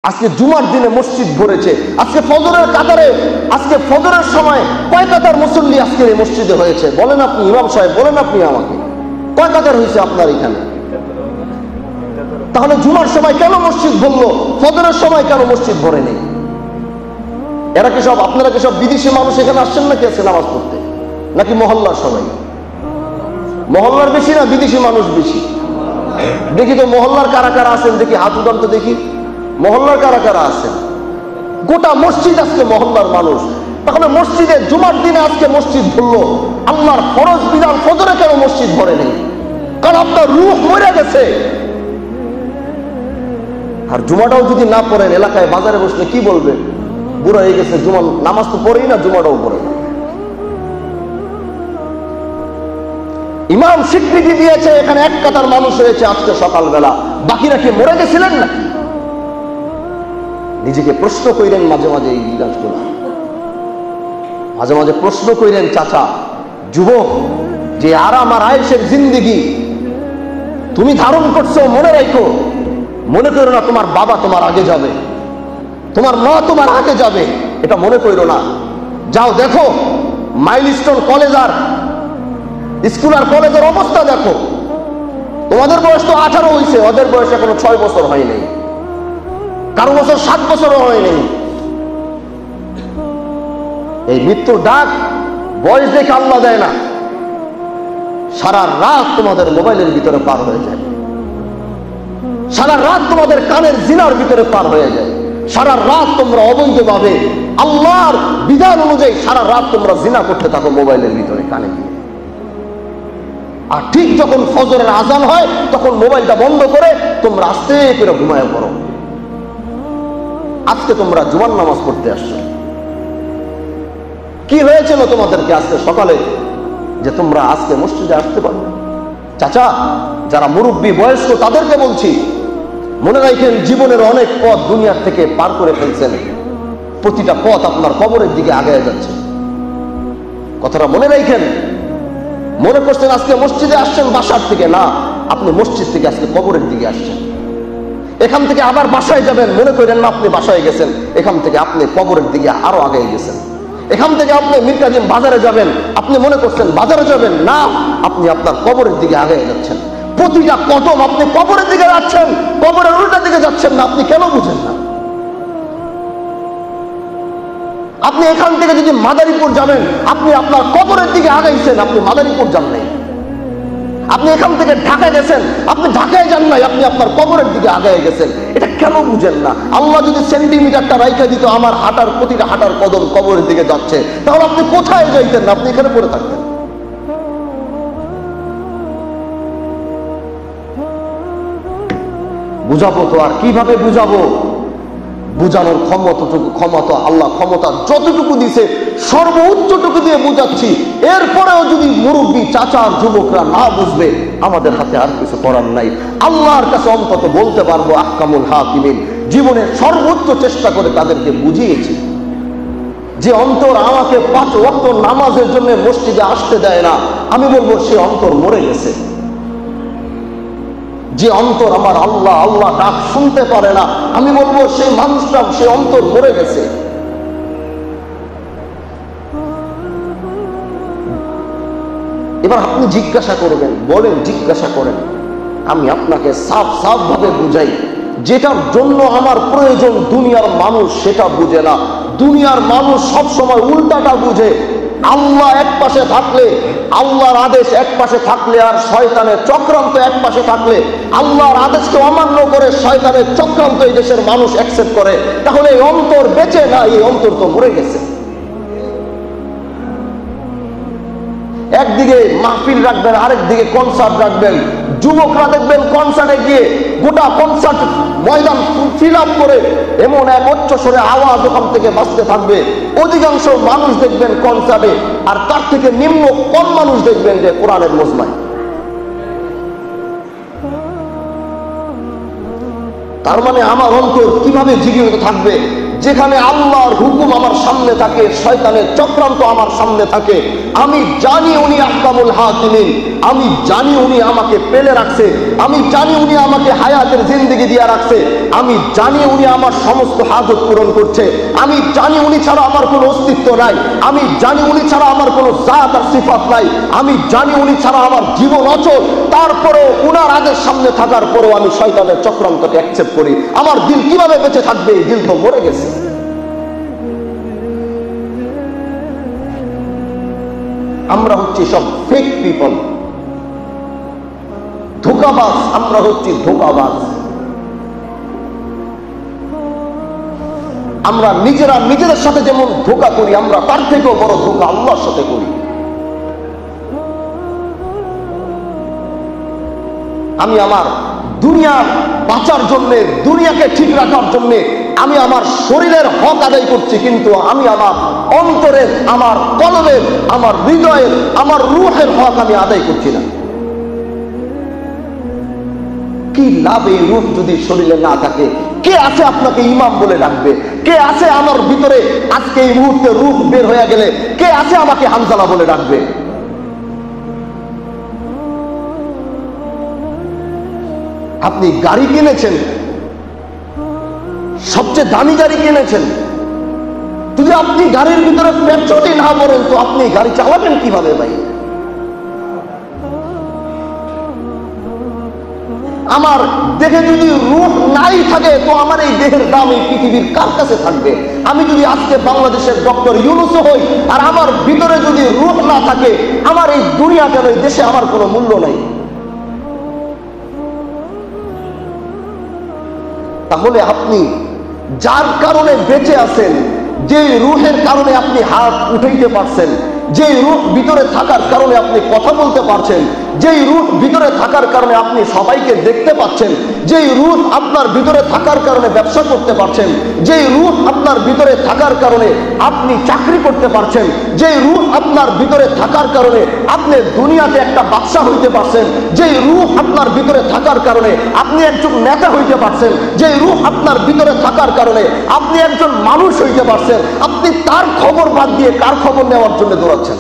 আজকে জুমার দিনে মসজিদ ভরেছে, আজকে ফজরের কাতারে, আজকে ফজরের সময় কয় কাতার মুসল্লি আজকে এই মসজিদে হয়েছে? বলেন আপনি, ইমাম সাহেব বলেন আপনি আমাকে, কয় কাতার হয়েছে আপনার এখানে? তাহলে জুমার সময় কেন মসজিদ ভরলো, ফজরের সময় কেন মসজিদ ভরে নেই? এরা কি সব, আপনারা কি সব বিদেশি মানুষ এখানে আসছেন নাকি আছে নামাজ পড়তে, নাকি মহল্লার সবাই? মহল্লার বেশি না বিদেশি মানুষ বেশি? দেখি তো মহল্লার কারা কারা আছেন, দেখি হাত উঠান তো দেখি, মহল্লার কারা কারা আছেন? গোটা মসজিদ আজকে মহল্লার মানুষ। তাহলে মসজিদে জুমার দিনে আজকে মসজিদ ভরলো, আল্লাহর ফরজ বিধান ফজরে কেন মসজিদ ভরে নেই? কারণ আপনার রূহ মরে গেছে। আর জুমাটাও যদি না পড়েন, এলাকায় বাজারে বসলে কি বলবে? বুড়া হয়ে গেছে, জুমা নামাজ তো পড়েই না, জুমাটাও পড়ে না। ইমাম স্বীকৃতি দিয়েছে এখানে এক কাতার মানুষ হয়েছে আজকে সকালবেলা, বাকিরা কি মরে গেছিলেন নাকি? নিজেকে প্রশ্ন কইরেন মাঝে মাঝে, এই জিজ্ঞাসগুলো মাঝে মাঝে প্রশ্ন কইরেন। চাচা, যুবক, যে আরাম আর আয়েশের জিন্দিগি তুমি ধারণ করছো, মনে রাখো, মনে করো না তোমার বাবা তোমার আগে যাবে, তোমার মা তোমার আগে যাবে, এটা মনে করো না। যাও দেখো মাইলস্টোন কলেজ আর স্কুল আর কলেজের অবস্থা দেখো। তোমাদের বয়স তো 18 হয়েছে, ওদের বয়স এখনো 6 বছর হয় নাই, কারো বছর 7 বছরও হয় নাই। এই মৃত্যুর ডাক বয়স দেখে আল্লাহ দেয় না। সারা রাত তোমাদের মোবাইলের ভিতরে পার হয়ে যায়, সারা রাত তোমাদের কানের জিনার ভিতরে পার হয়ে যায়, সারা রাত তোমরা অবৈধভাবে আল্লাহর বিধান অনুযায়ী সারা রাত তোমরা জিনা করতে থাকো মোবাইলের ভিতরে কানে দিয়ে। আর ঠিক যখন ফজরের আজান হয় তখন মোবাইলটা বন্ধ করে তোমরা আস্তে করে ঘুমায় পড়ো। আজকে তোমরা জুমার নামাজ পড়তে আসছো, কি হয়েছিল তোমাদেরকে আজকে সকালে যে তোমরা আজকে মসজিদে আসতে পারবে? চাচা, যারা মুরব্বী বয়স্ক তাদেরকে বলছি, মনে রাখেন জীবনের অনেক পথ দুনিয়ার থেকে পার করে ফেলছেন, প্রতিটা পথ আপনার কবরের দিকে আগায় যাচ্ছে। কথাটা মনে রাখেন। মনে করছেন আজকে মসজিদে আসছেন বাসার থেকে, না, আপনি মসজিদ থেকে আজকে কবরের দিকে আসছেন। এখান থেকে আবার বাসায় যাবেন, মনে করেন না আপনি বাসায় গেছেন, এখান থেকে আপনি কবরের দিকে আরো আগে গেছেন। এখান থেকে আপনি মীর কাসিম বাজারে যাবেন, আপনি মনে করছেন বাজারে যাবেন, না, আপনি আপনার কবরের দিকে আগে যাচ্ছেন। প্রতিটা কদম আপনি কবরের দিকে যাচ্ছেন, কবরের উল্টা দিকে যাচ্ছেন না। আপনি কেন বুঝেন না? আপনি এখান থেকে যদি মাদারীপুর যাবেন, আপনি আপনার কবরের দিকে আগাইছেন, আপনি মাদারীপুর যান নাই। আপনি এখান থেকে ঢাকায় গেছেন, আপনি ঢাকায় যান নাই, আপনি আপনার কবরের দিকে আগায় গেছেন। এটা কেন বুঝেন না? আল্লাহ যদি সেন্টিমিটারটা রাইখা দিত আমার হাঁটার প্রতিটা হাঁটার কদম কবরের দিকে যাচ্ছে, তাহলে আপনি কোথায় যাইতেন না, আপনি এখানে পড়ে থাকতেন। বুঝাবো তো আর কিভাবে বুঝাবো? বুঝানোর ক্ষমতা আল্লাহ ক্ষমতা যতটুকু দিছে সর্বোচ্চটুকু দিয়ে বুঝাচ্ছি। এরপরেও যদি মুরব্বী চাচা যুবকরা না বুঝবে, আমাদের হাতে আর কিছু করার নাই। আল্লাহর কাছে অন্তত বলতে পারবো আহকামুল হাকিমিন, জীবনের সর্বোচ্চ চেষ্টা করে তাদেরকে বুঝিয়েছি। যে অন্তর আমাকে 5 ওয়াক্ত নামাজের জন্য মসজিদে আসতে দেয় না, আমি বলবো সে অন্তর মরে গেছে। যে অন্তর আমার আল্লাহ আল্লাহ ডাক শুনতে পারে না, আমি বলবো সেই মানুষটা, সে অন্তর মরে গেছে। এবার আপনি জিজ্ঞাসা করবেন, বলেন, জিজ্ঞাসা করেন, আমি আপনাকে সাফ সাফ ভাবে বুঝাই। যেটার জন্য আমার প্রয়োজন দুনিয়ার মানুষ সেটা বুঝে না। দুনিয়ার মানুষ সব সময় উল্টাটা বুঝে। আল্লাহ এক পাশে থাকলে, আল্লাহর আদেশ এক পাশে থাকলে, আর শয়তানের চক্রান্ত এক পাশে থাকলে, আল্লাহর আদেশকে অমান্য করে শয়তানের চক্রান্ত এই দেশের মানুষ অ্যাকসেপ্ট করে, তাহলে এই অন্তর বেঁচে না, এই অন্তর তো মরে গেছে। একদিকে মাহফিল রাখবেন, আরেকদিকে কনসার্ট রাখবেন। যুবকরা দেখবেন কনসার্টে গিয়ে গোটা কনসার্ট ময়দান ফিল আপ করে এমন এক উচ্চ স্বরে আওয়াজ ওখান থেকে বাজতে থাকবে। অধিকাংশ মানুষ দেখবেন কনসার্টে, আর তার থেকে নিম্ন কম মানুষ দেখবেন যে কোরআনের মজমায়। তার মানে আমার অন্তর কিভাবে জীবিত থাকবে? যেখানে আল্লাহর হুকুম আমার সামনে থাকে, শয়তানের চক্রান্ত আমার সামনে থাকে, আমি জানি উনি আহকামুল হাকিমিন, আমি জানি উনি আমাকে পেলে রাখছে, আমি জানি উনি আমাকে হায়াতের জিন্দেগি দিয়ে রাখছে, আমি জানি উনি আমার সমস্ত হাজত পূরণ করছে, আমি জানি উনি ছাড়া আমার কোনো অস্তিত্ব নাই, আমি জানি উনি ছাড়া আমার কোনো জাত আর সিফাত নাই, আমি জানি উনি ছাড়া আমার জীবন অচল। তারপরেও উনার আগের সামনে থাকার পরেও আমি শয়তানের চক্রান্তকে অ্যাকসেপ্ট করি। আমার দিল কিভাবে বেঁচে থাকবে? এই দিল তো মরে গেছে। আমরা হচ্ছি সব ফেক পিপল, ধোঁকাবাজ, আমরা হচ্ছি ধোঁকাবাজ। আমরা নিজেরা নিজেদের সাথে যেমন ধোঁকা করি, আমরা তার থেকেও বড় ধোঁকা আল্লাহর সাথে করি। আমি আমার দুনিয়ার বাঁচার জন্য, দুনিয়াকে ঠিক রাখার জন্য আমি আমার শরীরের হক আদায় করছি, কিন্তু আমি আমার অন্তরের, আমার কলবের, আমার হৃদয়ের, আমার রূহের হক আমি আদায় করছি না। কি লাভ এই রূহ যদি শরীরে না থাকে? কে আছে আপনাকে ইমাম বলে ডাকবে? কে আছে আমার ভিতরে আজকে এই মুহূর্তে রূহ বের হয়ে গেলে কে আছে আমাকে হানজালা বলে ডাকবে? আপনি গাড়ি কিনেছেন, সবচেয়ে দামি গাড়ি কিনেছেন, যদি আপনি গাড়ির ভিতরে পেট্রোলই না ভরেন তো আপনি গাড়ি চালাবেন কিভাবে ভাই? আমার দেহে যদি রূহ নাই থাকে তো আমার এই দেহের দাম এই পৃথিবীর কার কাছে থাকবে? আমি যদি আজকে বাংলাদেশের ডক্টর ইউনূস হই আর আমার ভিতরে যদি রূহ না থাকে, আমার এই দুনিয়া কেন, এই দেশে আমার কোনো মূল্য নাই। তাহলে আপনি যার কারণে বেঁচে আছেন, যে রূহের কারণে আপনি হাত উঠাইতে পারছেন, যে রূহ ভিতরে থাকার কারণে আপনি কথা বলতে পারছেন, যেই রূহ ভিতরে থাকার কারণে আপনি সবাইকে দেখতে পাচ্ছেন, যেই রূহ আপনার ভিতরে থাকার কারণে ব্যবসা করতে পারছেন, যেই রূহ আপনার ভিতরে থাকার কারণে আপনি চাকরি করতে পারছেন, যেই রূহ আপনার ভিতরে থাকার কারণে আপনি দুনিয়াতে একটা বাদশা হইতে পারছেন, যেই রূহ আপনার ভিতরে থাকার কারণে আপনি একজন নেতা হইতে পারছেন, যেই রূহ আপনার ভিতরে থাকার কারণে আপনি একজন মানুষ হইতে পারছেন, আপনি তার খবর বাদ দিয়ে কার খবর নেওয়ার জন্য দৌড়াচ্ছেন?